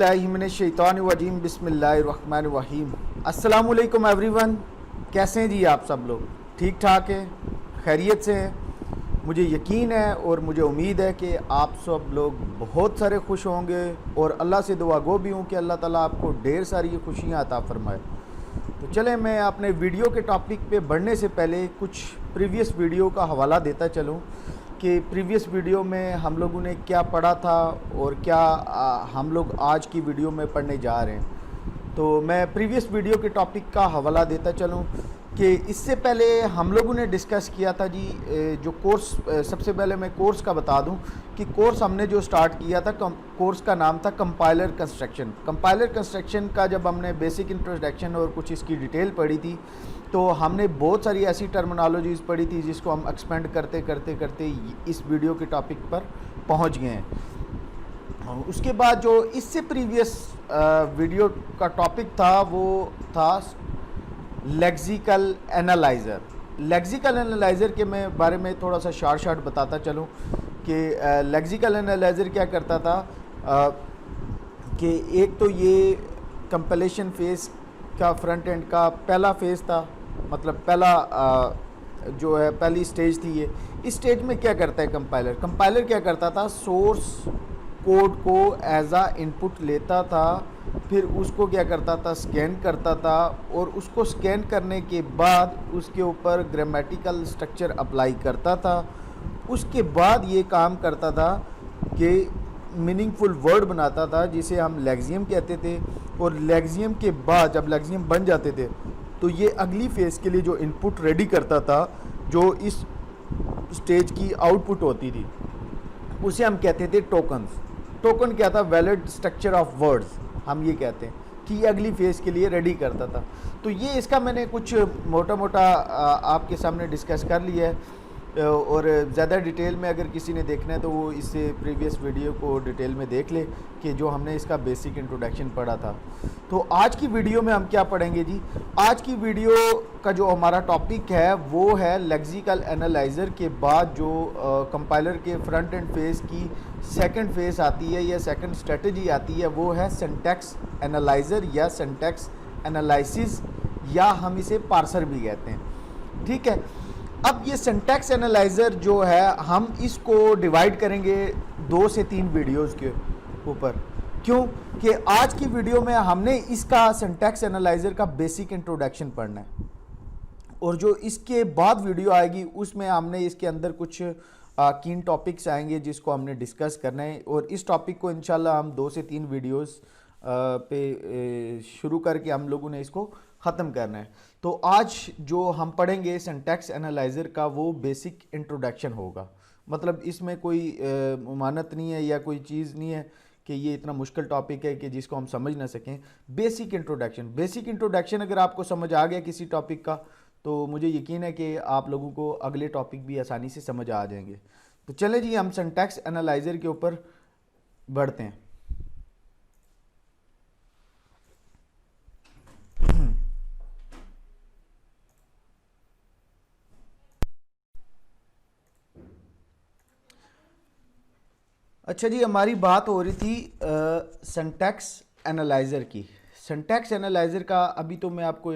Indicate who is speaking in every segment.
Speaker 1: औज़ुबिल्लाहिमिनश्शैतानिर्रजीम बिस्मिल्लाहिर्रहमानिर्रहीम। अस्सलामुअलैकुम एवरीवन, कैसे हैं जी आप सब लोग? ठीक ठाक हैं, खैरियत से हैं? मुझे यकीन है और मुझे उम्मीद है कि आप सब लोग बहुत सारे खुश होंगे और अल्लाह से दुआ गो भी हूँ कि अल्लाह ताला आपको ढेर सारी खुशियाँ अता फरमाए। तो चलें, मैं अपने वीडियो के टॉपिक पे बढ़ने से पहले कुछ प्रीवियस वीडियो का हवाला देता चलूँ कि प्रीवियस वीडियो में हम लोगों ने क्या पढ़ा था और क्या हम लोग आज की वीडियो में पढ़ने जा रहे हैं। तो मैं प्रीवियस वीडियो के टॉपिक का हवाला देता चलूँ कि इससे पहले हम लोगों ने डिस्कस किया था जी जो कोर्स, सबसे पहले मैं कोर्स का बता दूं कि कोर्स हमने जो स्टार्ट किया था, कोर्स का नाम था कंपाइलर कंस्ट्रक्शन। कंपाइलर कंस्ट्रक्शन का जब हमने बेसिक इंट्रोडक्शन और कुछ इसकी डिटेल पढ़ी थी तो हमने बहुत सारी ऐसी टर्मिनोलॉजीज़ पढ़ी थी जिसको हम एक्सपेंड करते करते करते इस वीडियो के टॉपिक पर पहुंच गए हैं। उसके बाद जो इससे प्रीवियस वीडियो का टॉपिक था वो था लेक्सिकल एनालाइज़र। लेक्सिकल एनालाइज़र के मैं बारे में थोड़ा सा शॉर्ट बताता चलूँ कि लेक्सिकल एनालाइज़र क्या करता था कि एक तो ये कंपाइलेशन फेज़ का फ्रंट एंड का पहला फेज़ था, मतलब पहला जो है पहली स्टेज थी ये। इस स्टेज में क्या करता है कंपाइलर क्या करता था, सोर्स कोड को एज आ इनपुट लेता था, फिर उसको क्या करता था, स्कैन करता था और उसको स्कैन करने के बाद उसके ऊपर ग्रामेटिकल स्ट्रक्चर अप्लाई करता था। उसके बाद ये काम करता था कि मीनिंगफुल वर्ड बनाता था जिसे हम लेक्सियम कहते थे, और लेक्सियम के बाद जब लेक्सियम बन जाते थे तो ये अगली फेज़ के लिए जो इनपुट रेडी करता था, जो इस स्टेज की आउटपुट होती थी, उसे हम कहते थे टोकन्स। टोकन क्या था, वैलिड स्ट्रक्चर ऑफ वर्ड्स, हम ये कहते हैं कि ये अगली फेज़ के लिए रेडी करता था। तो ये इसका मैंने कुछ मोटा मोटा आपके सामने डिस्कस कर लिया है, और ज़्यादा डिटेल में अगर किसी ने देखना है तो वो इससे प्रीवियस वीडियो को डिटेल में देख ले कि जो हमने इसका बेसिक इंट्रोडक्शन पढ़ा था। तो आज की वीडियो में हम क्या पढ़ेंगे जी, आज की वीडियो का जो हमारा टॉपिक है वो है लेक्सिकल एनालाइज़र के बाद जो कंपाइलर के फ्रंट एंड फेज़ की सेकंड फेज़ आती है या सेकंड स्ट्रेटजी आती है, वो है सिंटैक्स एनालाइज़र या सिंटैक्स एनालिसिस, या हम इसे पार्सर भी कहते हैं। ठीक है, अब ये सिंटैक्स एनालाइज़र जो है हम इसको डिवाइड करेंगे 2 से 3 वीडियोस के ऊपर। क्यों कि आज की वीडियो में हमने इसका सिंटैक्स एनालाइज़र का बेसिक इंट्रोडक्शन पढ़ना है, और जो इसके बाद वीडियो आएगी उसमें हमने इसके अंदर कुछ कीन टॉपिक्स आएंगे जिसको हमने डिस्कस करना है, और इस टॉपिक को इंशाल्लाह हम 2 से 3 वीडियोस पे शुरू करके हम लोगों ने इसको ख़त्म करना है। तो आज जो हम पढ़ेंगे सिंटैक्स एनालाइज़र का वो बेसिक इंट्रोडक्शन होगा, मतलब इसमें कोई मुमानत नहीं है या कोई चीज़ नहीं है कि ये इतना मुश्किल टॉपिक है कि जिसको हम समझ ना सकें। बेसिक इंट्रोडक्शन अगर आपको समझ आ गया किसी टॉपिक का तो मुझे यकीन है कि आप लोगों को अगले टॉपिक भी आसानी से समझ आ जाएंगे। तो चलें जी, हम सिंटैक्स एनालाइज़र के ऊपर बढ़ते हैं। अच्छा जी, हमारी बात हो रही थी सिंटैक्स एनालाइज़र की। सिंटैक्स एनालाइज़र का अभी तो मैं आपको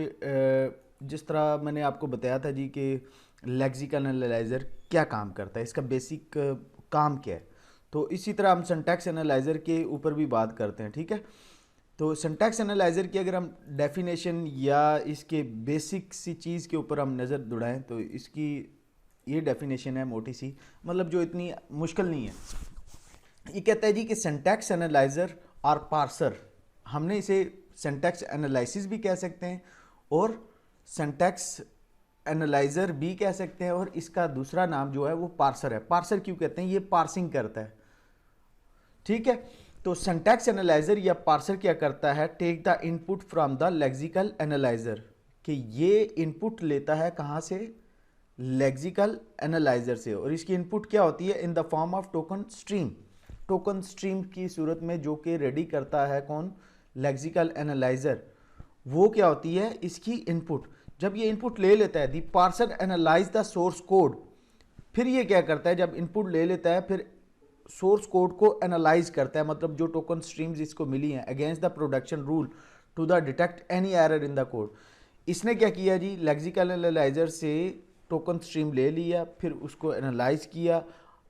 Speaker 1: जिस तरह मैंने आपको बताया था जी कि लेक्सिकल एनालाइज़र क्या काम करता है, इसका बेसिक काम क्या है, तो इसी तरह हम सिंटैक्स एनालाइज़र के ऊपर भी बात करते हैं। ठीक है, तो सिंटैक्स एनालाइज़र की अगर हम डेफिनेशन या इसके बेसिक सी चीज़ के ऊपर हम नज़र दौड़ाएं तो इसकी ये डेफिनेशन है मोटी सी, मतलब जो इतनी मुश्किल नहीं है। ये कहता है जी कि सिंटैक्स एनालाइज़र और पार्सर, हमने इसे सिंटैक्स एनालिसिस भी कह सकते हैं और सिंटैक्स एनालाइज़र भी कह सकते हैं, और इसका दूसरा नाम जो है वो पार्सर है। पार्सर क्यों कहते हैं, ये पार्सिंग करता है। ठीक है, तो सिंटैक्स एनालाइज़र या पार्सर क्या करता है, take the input from the lexical analyser, कि ये इनपुट लेता है कहाँ से, लेक्सिकल एनालाइज़र से, और इसकी इनपुट क्या होती है, in the form of token stream. Token stream की सूरत में जो कि रेडी करता है कौन, लेक्सिकल एनालाइज़र, वो क्या होती है इसकी इनपुट। जब ये इनपुट ले लेता है, the parser analyse the source code, फिर ये क्या करता है, जब इनपुट ले लेता है फिर सोर्स कोड को एनालाइज करता है, मतलब जो टोकन स्ट्रीम्स इसको मिली हैं against the production rule to the detect any error in the code. इसने क्या किया जी, लेक्सिकल एनालाइजर से टोकन स्ट्रीम ले लिया, फिर उसको एनालाइज किया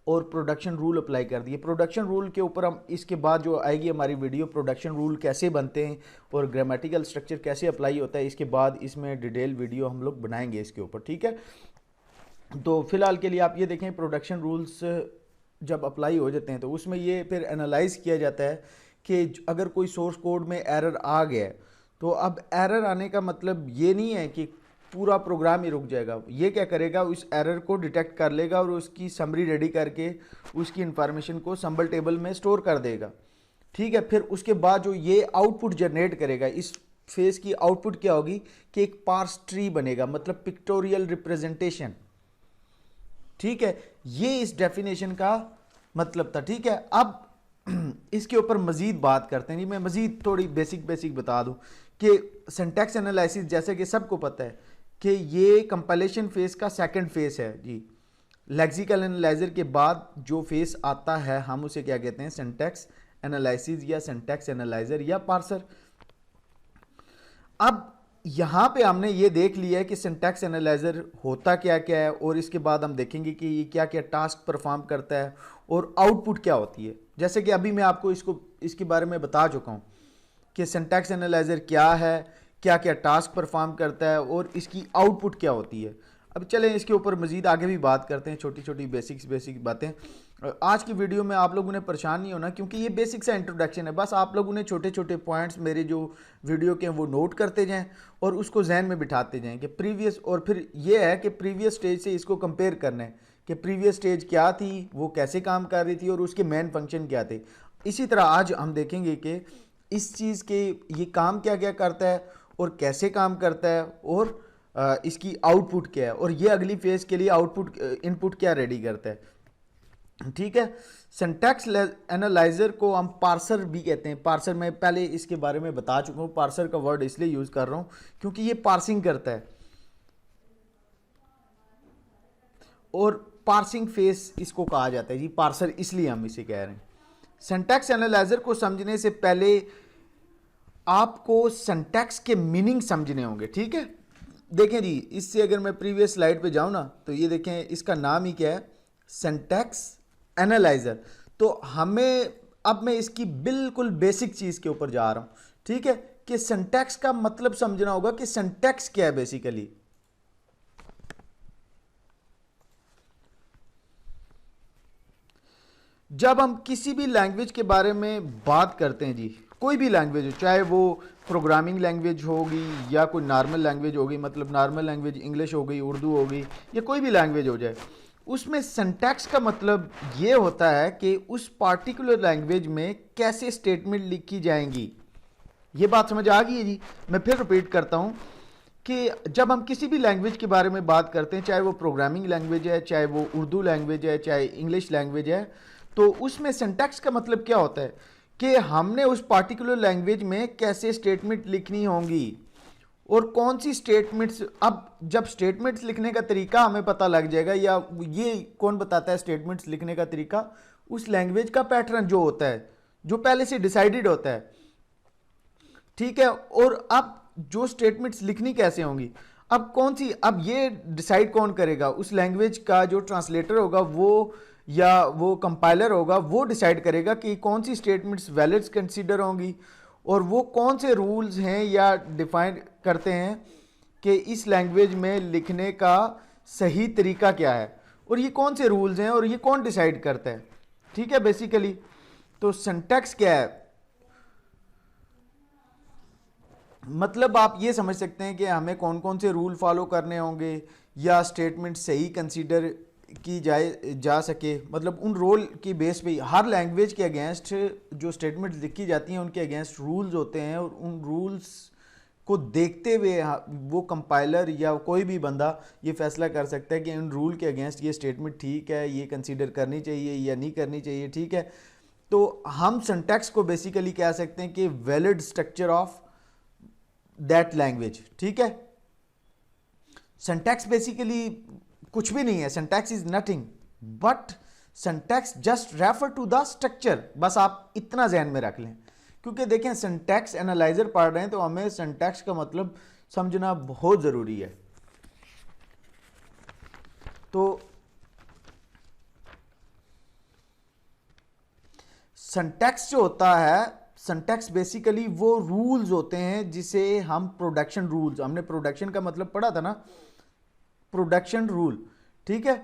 Speaker 1: और प्रोडक्शन रूल अप्लाई कर दिए। प्रोडक्शन रूल के ऊपर हम इसके बाद जो आएगी हमारी वीडियो, प्रोडक्शन रूल कैसे बनते हैं और ग्रामेटिकल स्ट्रक्चर कैसे अप्लाई होता है, इसके बाद इसमें डिटेल वीडियो हम लोग बनाएंगे इसके ऊपर, ठीक है। तो फिलहाल के लिए आप ये देखें, प्रोडक्शन रूल्स जब अप्लाई हो जाते हैं तो उसमें ये फिर एनालाइज किया जाता है कि अगर कोई सोर्स कोड में एरर आ गया है, तो अब एरर आने का मतलब ये नहीं है कि पूरा प्रोग्राम ही रुक जाएगा। ये क्या करेगा, उस एरर को डिटेक्ट कर लेगा और उसकी समरी रेडी करके उसकी इंफॉर्मेशन को संबल टेबल में स्टोर कर देगा, ठीक है। फिर उसके बाद जो ये आउटपुट जनरेट करेगा, इस फेज की आउटपुट क्या होगी कि एक पार्स ट्री बनेगा, मतलब पिक्टोरियल रिप्रेजेंटेशन, ठीक है। ये इस डेफिनेशन का मतलब था, ठीक है। अब इसके ऊपर मजीद बात करते हैं जी। मैं मजीद थोड़ी बेसिक बता दूं कि सिंटैक्स एनालिसिस, जैसे कि सबको पता है कि ये कंपाइलेशन फेज का सेकंड फेज है जी। लेक्सिकल एनालाइजर के बाद जो फेज आता है हम उसे क्या कहते हैं, सिंटैक्स एनालिसिस या सिंटैक्स एनालाइजर या पार्सर। अब यहाँ पे हमने ये देख लिया है कि सिंटैक्स एनालाइजर होता क्या क्या है, और इसके बाद हम देखेंगे कि ये क्या क्या टास्क परफॉर्म करता है और आउटपुट क्या होती है। जैसे कि अभी मैं आपको इसके बारे में बता चुका हूँ कि सिंटैक्स एनालाइजर क्या है, क्या क्या टास्क परफॉर्म करता है और इसकी आउटपुट क्या होती है। अब चलें इसके ऊपर मज़ीद आगे भी बात करते हैं, छोटी छोटी बेसिक बातें। आज की वीडियो में आप लोगों ने परेशान नहीं होना, क्योंकि ये बेसिक सा इंट्रोडक्शन है। बस आप लोगों ने छोटे छोटे पॉइंट्स मेरे जो वीडियो के हैं वो नोट करते जाएं और उसको जहन में बिठाते जाएं कि प्रीवियस, और फिर ये है कि प्रीवियस स्टेज से इसको कंपेयर करना है कि प्रीवियस स्टेज क्या थी, वो कैसे काम कर रही थी और उसके मेन फंक्शन क्या थे। इसी तरह आज हम देखेंगे कि इस चीज़ के ये काम क्या क्या करता है और कैसे काम करता है और इसकी आउटपुट क्या है, और ये अगली फेज के लिए आउटपुट इनपुट क्या रेडी करता है, ठीक है। सिंटैक्स एनालाइजर को हम पार्सर भी कहते हैं। पार्सर मैं पहले इसके बारे में बता चुका हूँ, पार्सर का वर्ड इसलिए यूज कर रहा हूँ क्योंकि ये पार्सिंग करता है और पार्सिंग फेज इसको कहा जाता है जी, पार्सर इसलिए हम इसे कह रहे हैं। सिंटैक्स एनालाइजर को समझने से पहले आपको सिंटैक्स के मीनिंग समझने होंगे, ठीक है। देखें जी, इससे अगर मैं प्रीवियस स्लाइड पे जाऊं ना, तो ये देखें इसका नाम ही क्या है, सिंटैक्स एनालाइजर। तो हमें अब मैं इसकी बिल्कुल बेसिक चीज़ के ऊपर जा रहा हूं, ठीक है, कि सिंटैक्स का मतलब समझना होगा कि सिंटैक्स क्या है बेसिकली। जब हम किसी भी लैंग्वेज के बारे में बात करते हैं जी, कोई भी लैंग्वेज हो, चाहे वो प्रोग्रामिंग लैंग्वेज होगी या कोई नॉर्मल लैंग्वेज होगी, मतलब नॉर्मल लैंग्वेज इंग्लिश हो गई, उर्दू हो गई, या कोई भी लैंग्वेज हो जाए, उसमें सिंटैक्स का मतलब ये होता है कि उस पार्टिकुलर लैंग्वेज में कैसे स्टेटमेंट लिखी जाएंगी। ये बात समझ आ गई है जी। मैं फिर रिपीट करता हूँ कि जब हम किसी भी लैंग्वेज के बारे में बात करते हैं, चाहे वो प्रोग्रामिंग लैंग्वेज है, चाहे वो उर्दू लैंग्वेज है, चाहे इंग्लिश लैंग्वेज है, तो उसमें सिंटैक्स का मतलब क्या होता है कि हमने उस पार्टिकुलर लैंग्वेज में कैसे स्टेटमेंट लिखनी होंगी और कौन सी स्टेटमेंट्स। अब जब स्टेटमेंट्स लिखने का तरीका हमें पता लग जाएगा, या ये कौन बताता है स्टेटमेंट्स लिखने का तरीका, उस लैंग्वेज का पैटर्न जो होता है, जो पहले से डिसाइडेड होता है, ठीक है। और अब जो स्टेटमेंट्स लिखनी कैसे होंगी, अब कौन सी, अब ये डिसाइड कौन करेगा, उस लैंग्वेज का जो ट्रांसलेटर होगा वो या वो कंपाइलर होगा, वो डिसाइड करेगा कि कौन सी स्टेटमेंट्स वैलिड कंसीडर होंगी और वो कौन से रूल्स हैं या डिफाइन करते हैं कि इस लैंग्वेज में लिखने का सही तरीका क्या है, और ये कौन से रूल्स हैं और ये कौन डिसाइड करता है, ठीक है बेसिकली। तो सिंटैक्स क्या है, मतलब आप ये समझ सकते हैं कि हमें कौन कौन से रूल फॉलो करने होंगे या स्टेटमेंट सही कंसीडर की जा सके, मतलब उन रोल की बेस पे हर लैंग्वेज के अगेंस्ट जो स्टेटमेंट लिखी जाती हैं उनके अगेंस्ट रूल्स होते हैं, और उन रूल्स को देखते हुए वो कंपाइलर या कोई भी बंदा ये फैसला कर सकता है कि इन रूल के अगेंस्ट ये स्टेटमेंट ठीक है, ये कंसीडर करनी चाहिए या नहीं करनी चाहिए, ठीक है। तो हम सिंटैक्स को बेसिकली कह सकते हैं कि valid structure of that language, ठीक है। सिंटैक्स बेसिकली कुछ भी नहीं है, syntax is nothing but syntax just refer to the structure, बस आप इतना ध्यान में रख लें, क्योंकि देखें सिंटैक्स एनालाइजर पढ़ रहे हैं तो हमें सिंटैक्स का मतलब समझना बहुत ज़रूरी है। तो सिंटैक्स जो होता है, सिंटैक्स बेसिकली वो रूल्स होते हैं जिसे हम प्रोडक्शन रूल्स, हमने प्रोडक्शन का मतलब पढ़ा था ना, प्रोडक्शन रूल, ठीक है।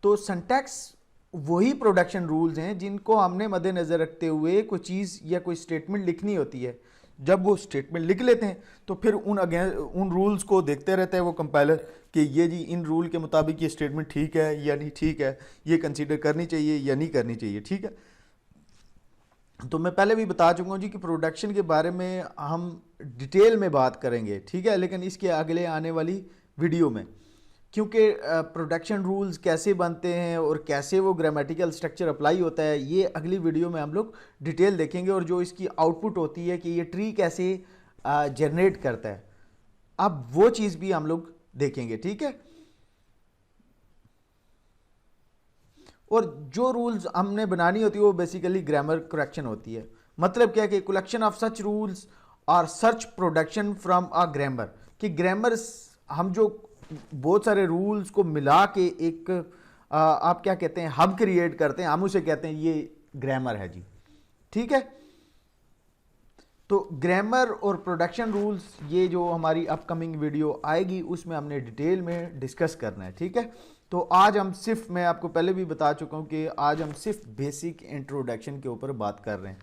Speaker 1: तो सिंटैक्स वही प्रोडक्शन रूल्स हैं जिनको हमने मद्देनजर रखते हुए कोई चीज़ या कोई स्टेटमेंट लिखनी होती है। जब वो स्टेटमेंट लिख लेते हैं तो फिर उन रूल्स को देखते रहते हैं वो कंपाइलर कि ये जी इन रूल के मुताबिक ये स्टेटमेंट ठीक है या नहीं ठीक है, ये कंसीडर करनी चाहिए या नहीं करनी चाहिए, ठीक है। तो मैं पहले भी बता चुका हूँ जी कि प्रोडक्शन के बारे में हम डिटेल में बात करेंगे, ठीक है, लेकिन इसके अगले आने वाली वीडियो में, क्योंकि प्रोडक्शन रूल्स कैसे बनते हैं और कैसे वो ग्रामेटिकल स्ट्रक्चर अप्लाई होता है ये अगली वीडियो में हम लोग डिटेल देखेंगे, और जो इसकी आउटपुट होती है कि ये ट्री कैसे जनरेट करता है, अब वो चीज़ भी हम लोग देखेंगे, ठीक है। और जो रूल्स हमने बनानी होती है वो बेसिकली ग्रामर करेक्शन होती है। मतलब क्या कि कलेक्शन ऑफ सच रूल्स और search production from a grammar, कि ग्रामर हम जो बहुत सारे रूल्स को मिला के एक आप क्या कहते हैं हब क्रिएट करते हैं, हम उसे कहते हैं ये ग्रामर है जी, ठीक है। तो ग्रामर और प्रोडक्शन रूल्स ये जो हमारी अपकमिंग वीडियो आएगी उसमें हमने डिटेल में डिस्कस करना है, ठीक है। तो आज हम सिर्फ, मैं आपको पहले भी बता चुका हूं कि आज हम सिर्फ बेसिक इंट्रोडक्शन के ऊपर बात कर रहे हैं।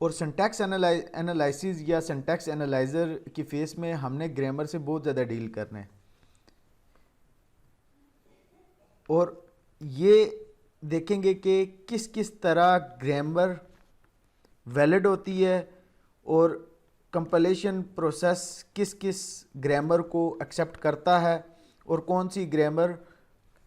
Speaker 1: और सिंटैक्स एनालिसिस या सिंटैक्स एनालाइजर की फेस में हमने ग्रामर से बहुत ज़्यादा डील करना है, और ये देखेंगे कि किस किस तरह ग्रामर वैलिड होती है और कंपाइलेशन प्रोसेस किस किस ग्रामर को एक्सेप्ट करता है और कौन सी ग्रामर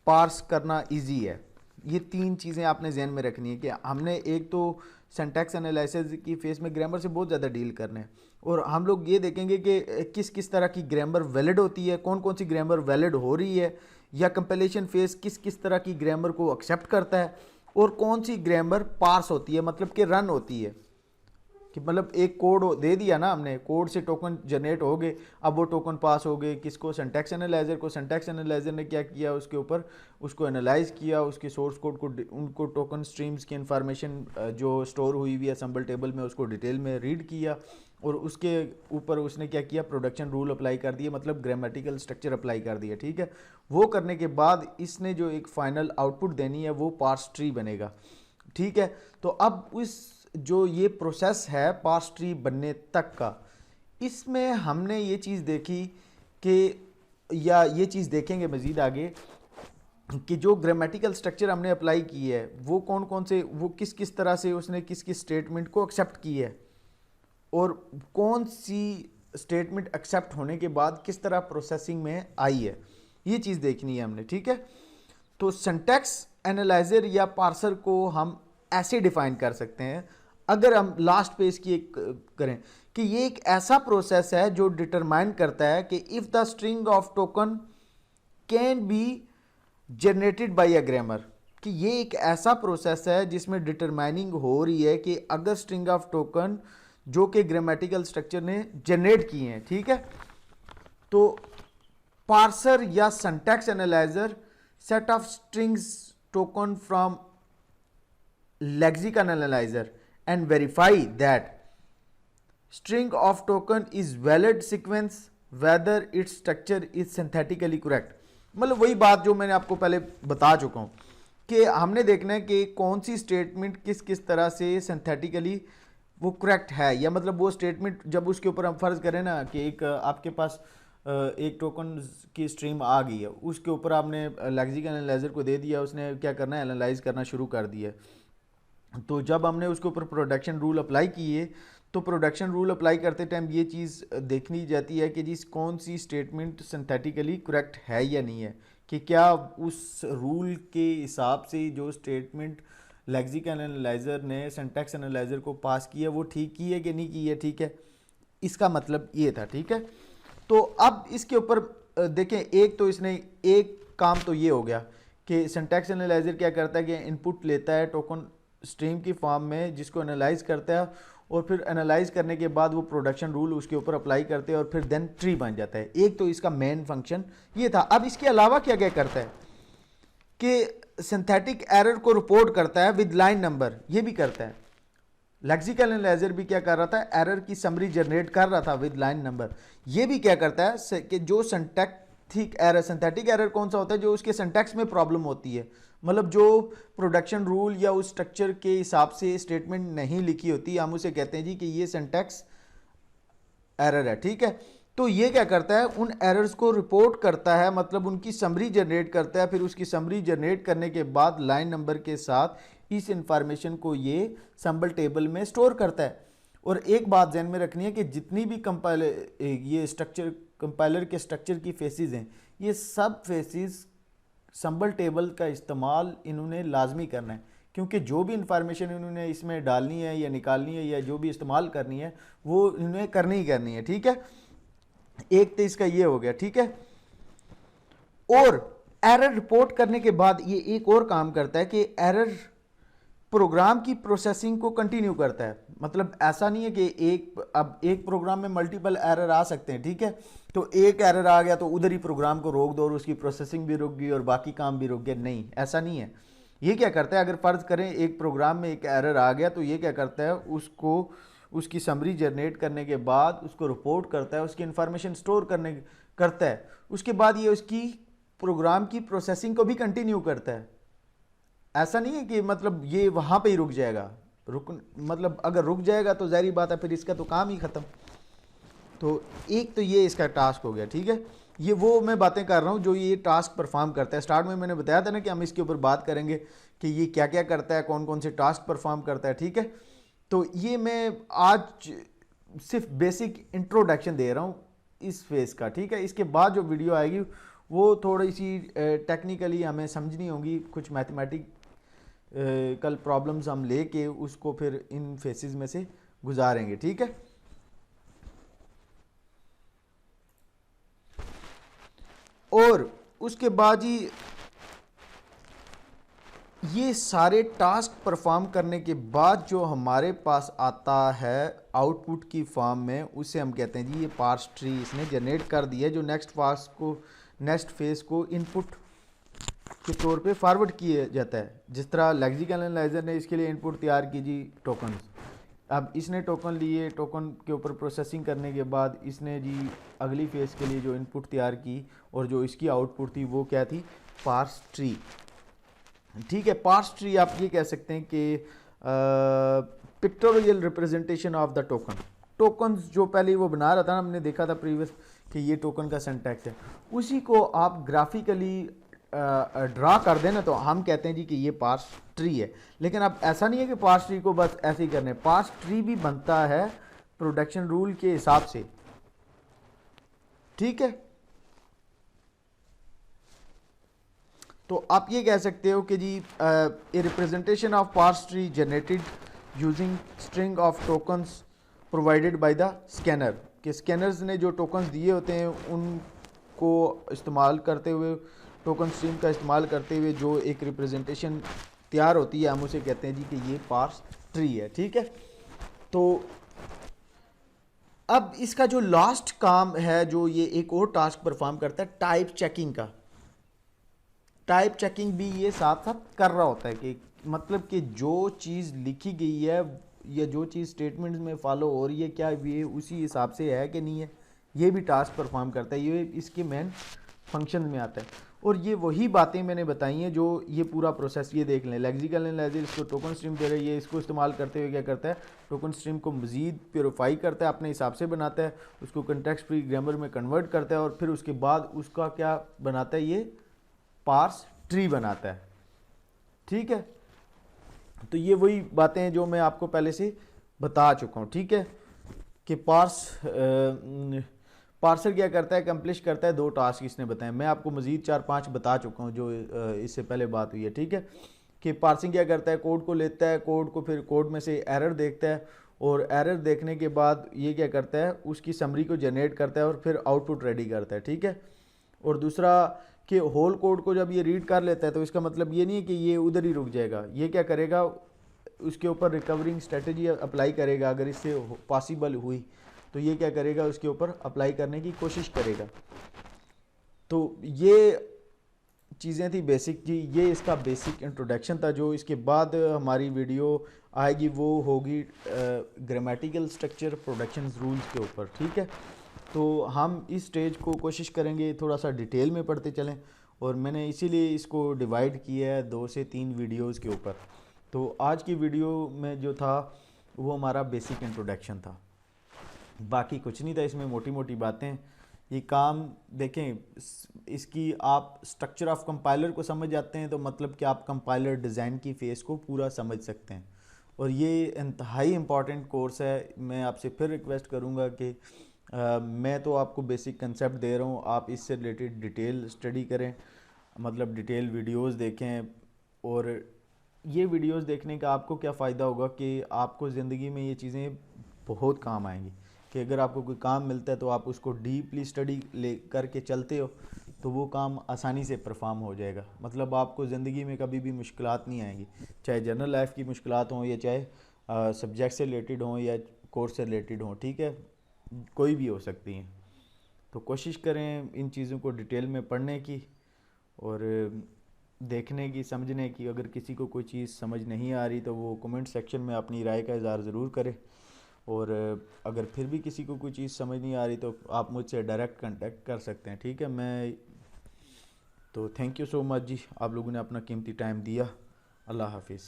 Speaker 1: पार्स करना इजी है। ये तीन चीज़ें आपने ध्यान में रखनी है कि हमने एक तो सिंटैक्स एनालिसिस की फेस में ग्रामर से बहुत ज़्यादा डील करना है, और हम लोग ये देखेंगे कि किस किस तरह की ग्रामर वैलिड होती है, कौन कौन सी ग्रामर वैलिड हो रही है, या कंपाइलेशन फेस किस किस तरह की ग्रामर को एक्सेप्ट करता है, और कौन सी ग्रामर पार्स होती है, मतलब कि रन होती है, कि मतलब एक कोड दे दिया ना हमने, कोड से टोकन जनरेट हो गए, अब वो टोकन पास हो गए किसको, सिंटैक्स एनालाइजर को। सिंटैक्स एनालाइजर ने क्या किया, उसके ऊपर उसको एनालाइज किया, उसके सोर्स कोड को, उनको टोकन स्ट्रीम्स की इंफॉर्मेशन जो स्टोर हुई हुई है सिंबल टेबल में उसको डिटेल में रीड किया, और उसके ऊपर उसने क्या किया, प्रोडक्शन रूल अप्लाई कर दिया, मतलब ग्रामेटिकल स्ट्रक्चर अप्लाई कर दिया, ठीक है। वो करने के बाद इसने जो एक फाइनल आउटपुट देनी है वो पार्स ट्री बनेगा, ठीक है। तो अब उस जो ये प्रोसेस है पार्स ट्री बनने तक का, इसमें हमने ये चीज़ देखी कि, या ये चीज़ देखेंगे मज़ीद आगे, कि जो ग्रामेटिकल स्ट्रक्चर हमने अप्लाई की है वो कौन कौन से, वो किस किस तरह से उसने किस किस स्टेटमेंट को एक्सेप्ट की है, और कौन सी स्टेटमेंट एक्सेप्ट होने के बाद किस तरह प्रोसेसिंग में आई है, ये चीज़ देखनी है हमने, ठीक है। तो सिंटैक्स एनालाइजर या पार्सर को हम ऐसे डिफाइन कर सकते हैं, अगर हम लास्ट पेज की एक करें, कि ये एक ऐसा प्रोसेस है जो डिटरमाइन करता है कि if the string of token can be generated by a grammar, कि ये एक ऐसा प्रोसेस है जिसमें डिटरमाइनिंग हो रही है कि अगर स्ट्रिंग ऑफ टोकन जो कि ग्रामेटिकल स्ट्रक्चर ने जनरेट किए हैं, ठीक है। तो पार्सर या syntax analyser set of strings token from lexicon analyser and verify that string of token is valid sequence whether its structure is synthetically correct। मतलब वही बात जो मैंने आपको पहले बता चुका हूँ कि हमने देखना है कि कौन सी स्टेटमेंट किस किस तरह से सिंथेटिकली वो करेक्ट है, या मतलब वो स्टेटमेंट जब उसके ऊपर हम फर्ज करें ना कि एक आपके पास एक टोकन की स्ट्रीम आ गई है, उसके ऊपर आपने लेक्सिकन एनालाइजर को दे दिया, उसने क्या करना है, एनालाइज करना शुरू कर दिया। तो जब हमने उसके ऊपर प्रोडक्शन रूल अप्लाई किए, तो प्रोडक्शन रूल अप्लाई करते टाइम ये चीज़ देखनी जाती है कि जी कौन सी स्टेटमेंट सिंथेटिकली करेक्ट है या नहीं है, कि क्या उस रूल के हिसाब से जो स्टेटमेंट लेक्सिकन एनालाइजर ने सिंटैक्स एनालाइजर को पास की है वो ठीक की है कि नहीं की है, ठीक है। इसका मतलब ये था, ठीक है। तो अब इसके ऊपर देखें, एक तो इसने एक काम तो ये हो गया कि सिंटैक्स एनालाइजर क्या करता है कि इनपुट लेता है टोकन स्ट्रीम की फॉर्म में, जिसको एनालाइज करता है और फिर एनालाइज करने के बाद वो प्रोडक्शन रूल उसके ऊपर अप्लाई करते हैं और फिर देन ट्री बन जाता है। एक तो इसका मेन फंक्शन ये था। अब इसके अलावा क्या क्या करता है कि सिंथेटिक एरर को रिपोर्ट करता है विद लाइन नंबर, ये भी करता है। लेक्सिकल एनालाइजर भी क्या कर रहा था, एरर की समरी जनरेट कर रहा था विद लाइन नंबर। ये भी क्या करता है कि जो सिंथेटिक एरर कौन सा होता है, जो उसके सिंटैक्स में प्रॉब्लम होती है, मतलब जो प्रोडक्शन रूल या उस स्ट्रक्चर के हिसाब से स्टेटमेंट नहीं लिखी होती, हम उसे कहते हैं जी कि ये सिंटैक्स एरर है, ठीक है। तो ये क्या करता है, उन एरर्स को रिपोर्ट करता है, मतलब उनकी समरी जनरेट करता है। फिर उसकी समरी जनरेट करने के बाद लाइन नंबर के साथ इस इंफॉर्मेशन को ये सैम्पल टेबल में स्टोर करता है। और एक बात ध्यान में रखनी है कि जितनी भी कंपाइलर के स्ट्रक्चर की फेसेस हैं, ये सब फेसेस सैम्पल टेबल का इस्तेमाल इन्होंने लाजमी करना है, क्योंकि जो भी इंफॉर्मेशन इन्होंने इसमें डालनी है या निकालनी है या जो भी इस्तेमाल करनी है वो इन्हें करनी ही करनी है, ठीक है। एक तो इसका ये हो गया, ठीक है। और एरर रिपोर्ट करने के बाद ये एक और काम करता है कि एरर प्रोग्राम की प्रोसेसिंग को कंटिन्यू करता है। मतलब ऐसा नहीं है कि अब एक प्रोग्राम में मल्टीपल एरर आ सकते हैं, ठीक है। तो एक एरर आ गया तो उधर ही प्रोग्राम को रोक दो और उसकी प्रोसेसिंग भी रुक गई और बाकी काम भी रुक गया, नहीं, ऐसा नहीं है। ये क्या करता है, अगर फर्ज करें एक प्रोग्राम में एक एरर आ गया तो ये क्या करता है, उसको उसकी समरी जनरेट करने के बाद उसको रिपोर्ट करता है, उसकी इंफॉर्मेशन स्टोर करता है। उसके बाद ये उसकी प्रोग्राम की प्रोसेसिंग को भी कंटिन्यू करता है। ऐसा नहीं है कि मतलब ये वहाँ पे ही रुक जाएगा, मतलब अगर रुक जाएगा तो ज़ाहिर बात है फिर इसका तो काम ही ख़त्म। तो एक तो ये इसका टास्क हो गया, ठीक है। ये वो मैं बातें कर रहा हूँ जो ये टास्क परफॉर्म करता है। स्टार्ट में मैंने बताया था ना कि हम इसके ऊपर बात करेंगे कि ये क्या क्या करता है, कौन कौन से टास्क परफॉर्म करता है, ठीक है। तो ये मैं आज सिर्फ बेसिक इंट्रोडक्शन दे रहा हूँ इस फेज़ का, ठीक है। इसके बाद जो वीडियो आएगी वो थोड़ी सी टेक्निकली हमें समझनी होगी, कुछ मैथमेटिक कल प्रॉब्लम्स हम लेके उसको फिर इन फेसेस में से गुजारेंगे, ठीक है। और उसके बाद ही ये सारे टास्क परफॉर्म करने के बाद जो हमारे पास आता है आउटपुट की फॉर्म में, उसे हम कहते हैं जी ये पार्स ट्री इसने जनरेट कर दिया है, जो नेक्स्ट फेज को इनपुट के तौर पे फॉरवर्ड किया जाता है। जिस तरह लेक्सिकल एनालाइजर ने इसके लिए इनपुट तैयार की जी टोकन। अब इसने टोकन लिए, टोकन के ऊपर प्रोसेसिंग करने के बाद इसने जी अगली फेज़ के लिए जो इनपुट तैयार की और जो इसकी आउटपुट थी वो क्या थी, पार्स ट्री, ठीक है। पार्स ट्री आप ये कह सकते हैं कि pictorial representation of the tokens जो पहले वो बना रहा था ना, हमने देखा था प्रीवियस कि ये टोकन का सिंटैक्स है, उसी को आप ग्राफिकली ड्रा कर देना तो हम कहते हैं जी कि ये पार्स ट्री है। लेकिन अब ऐसा नहीं है कि पार्स ट्री को बस ऐसे ही करने, पार्स ट्री भी बनता है प्रोडक्शन रूल के हिसाब से, ठीक है। तो आप ये कह सकते हो कि जी a representation of parse tree generated using string of tokens provided by the scanner, के स्कैनर्स ने जो टोकन्स दिए होते हैं उनको इस्तेमाल करते हुए, टोकन स्ट्रीम का इस्तेमाल करते हुए जो एक रिप्रेजेंटेशन तैयार होती है, हम उसे कहते हैं जी कि ये पार्स ट्री है, ठीक है। तो अब इसका जो लास्ट काम है, जो ये एक और टास्क परफॉर्म करता है टाइप चेकिंग का, टाइप चेकिंग भी ये साथ साथ कर रहा होता है कि मतलब कि जो चीज़ लिखी गई है या जो चीज़ स्टेटमेंट्स में फॉलो हो रही है क्या ये उसी हिसाब से है कि नहीं है, ये भी टास्क परफॉर्म करता है। ये इसके मेन फंक्शन में आता है। और ये वही बातें मैंने बताई हैं जो ये पूरा प्रोसेस, ये देख लें, लेक्सिकल एनालाइजर इसको टोकन स्ट्रीम दे रही है, इसको इस्तेमाल करते हुए क्या करता है, टोकन स्ट्रीम को मज़ीद प्योरीफाई करता है, अपने हिसाब से बनाता है, उसको कंटेक्स्ट फ्री ग्रामर में कन्वर्ट करता है और फिर उसके बाद उसका क्या बनाता है, ये पार्स ट्री बनाता है, ठीक है। तो ये वही बातें हैं जो मैं आपको पहले से बता चुका हूँ, ठीक है, कि पार्सर क्या करता है, कंप्लीट करता है दो टास्क इसने बताए। मैं आपको मज़ीद 4-5 बता चुका हूँ जो इससे पहले बात हुई है, ठीक है। कि पार्सिंग क्या करता है, कोड को लेता है, कोड को फिर कोड में से एरर देखता है और एरर देखने के बाद ये क्या करता है, उसकी समरी को जनरेट करता है और फिर आउटपुट रेडी करता है, ठीक है। और दूसरा कि होल कोड को जब ये रीड कर लेता है तो इसका मतलब ये नहीं है कि ये उधर ही रुक जाएगा, ये क्या करेगा, उसके ऊपर रिकवरिंग स्ट्रेटजी अप्लाई करेगा। अगर इससे पॉसिबल हुई तो ये क्या करेगा, उसके ऊपर अप्लाई करने की कोशिश करेगा। तो ये चीज़ें थी बेसिक जी, ये इसका बेसिक इंट्रोडक्शन था। जो इसके बाद हमारी वीडियो आएगी वो होगी ग्रामेटिकल स्ट्रक्चर प्रोडक्शन रूल्स के ऊपर, ठीक है। तो हम इस स्टेज को कोशिश करेंगे थोड़ा सा डिटेल में पढ़ते चलें, और मैंने इसीलिए इसको डिवाइड किया है 2 से 3 वीडियोस के ऊपर। तो आज की वीडियो में जो था वो हमारा बेसिक इंट्रोडक्शन था, बाकी कुछ नहीं था इसमें, मोटी मोटी बातें। ये काम देखें, इसकी आप स्ट्रक्चर ऑफ कंपाइलर को समझ जाते हैं तो मतलब कि आप कंपाइलर डिज़ाइन की फ़ेज़ को पूरा समझ सकते हैं। और ये इंतहाई इम्पॉर्टेंट कोर्स है। मैं आपसे फिर रिक्वेस्ट करूँगा कि मैं तो आपको बेसिक कंसेप्ट दे रहा हूँ, आप इससे रिलेटेड डिटेल स्टडी करें, मतलब डिटेल वीडियोस देखें। और ये वीडियोस देखने का आपको क्या फ़ायदा होगा कि आपको ज़िंदगी में ये चीज़ें बहुत काम आएंगी, कि अगर आपको कोई काम मिलता है तो आप उसको डीपली स्टडी ले करके चलते हो तो वो काम आसानी से परफॉर्म हो जाएगा। मतलब आपको ज़िंदगी में कभी भी मुश्किलात नहीं आएंगी, चाहे जनरल लाइफ की मुश्किलात हों या चाहे सब्जेक्ट से रिलेटेड हों या कोर्स से रिलेटेड हों, ठीक है, कोई भी हो सकती हैं। तो कोशिश करें इन चीज़ों को डिटेल में पढ़ने की और देखने की, समझने की। अगर किसी को कोई चीज़ समझ नहीं आ रही तो वो कमेंट सेक्शन में अपनी राय का इज़हार ज़रूर करे। और अगर फिर भी किसी को कोई चीज़ समझ नहीं आ रही तो आप मुझसे डायरेक्ट कांटेक्ट कर सकते हैं, ठीक है। मैं तो थैंक यू सो मच जी, आप लोगों ने अपना कीमती टाइम दिया। अल्लाह हाफिज़।